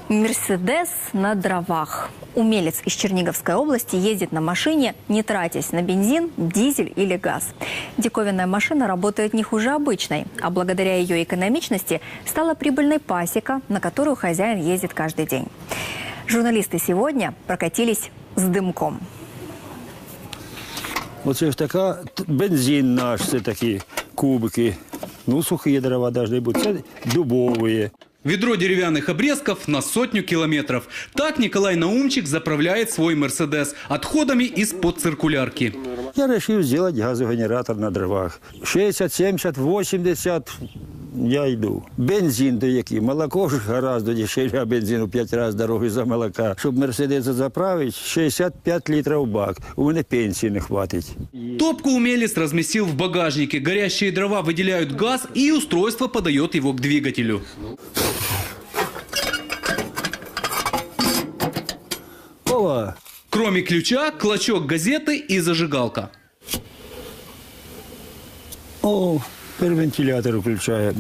Мерседес на дровах. Умелец из Черниговской области ездит на машине, не тратясь на бензин, дизель или газ. Диковинная машина работает не хуже обычной, а благодаря ее экономичности стала прибыльной пасека, на которую хозяин ездит каждый день. Журналисты сегодня прокатились с дымком. Оце ж така бензин наш, це такі кубики. Ну, сухі дрова должны бути, це дубові. Ведро деревянных обрезков на 100 километров. Так Николай Наумчик заправляет свой «Мерседес» отходами из-под циркулярки. Я вирішив зробити газогенератор на дровах. 60, 70, 80 я йду. Бензин до який? Молоко ж гораздо дешевле, а бензин у 5 разів дорогий за молока. Щоб «Мерседес» заправити, 65 літрів бак. У мене пенсії не хватить. Топку умелец разместил в багажнике. Горящие дрова выделяют газ, и устройство подает его к двигателю. Ова! Кроме ключа, клочок газеты и зажигалка. О, тепер вентилятор включаємо.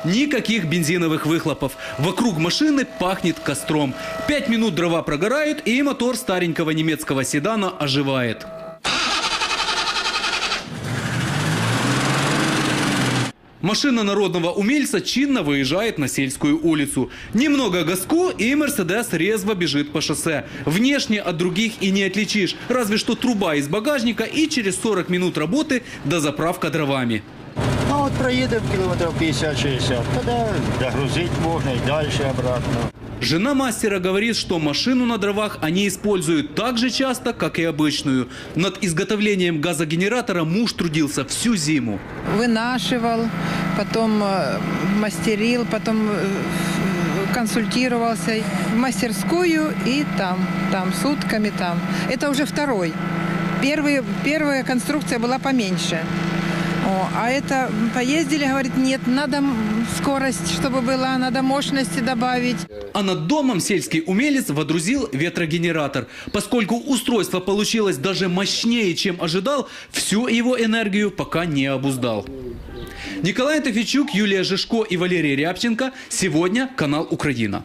Никаких бензиновых выхлопов. Вокруг машины пахнет костром. 5 минут дрова прогорают, и мотор старенького немецкого седана оживает. Машина народного умельца чинно выезжает на сельскую улицу. Немного газку, и «Мерседес» резво бежит по шоссе. Внешне от других и не отличишь. Разве что труба из багажника, и через 40 минут работы дозаправка дровами. А от проїдемо кілометрів 50-60, тоді догрузити можна і далі обратно. Жена мастера говорит, что машину на дровах они используют так же часто, как и обычную. Над изготовлением газогенератора муж трудился всю зиму. Вынашивал, потом мастерил, потом консультировался в мастерскую и там сутками там. Это уже второй. Первая конструкция была поменьше. А это поездили, говорит, нет, надо скорость, чтобы была, надо мощности добавить. А над домом сельский умелец водрузил ветрогенератор. Поскольку устройство получилось даже мощнее, чем ожидал, всю его энергию пока не обуздал. Николай Тофичук, Юлия Жишко и Валерий Рябченко. Сегодня канал «Украина».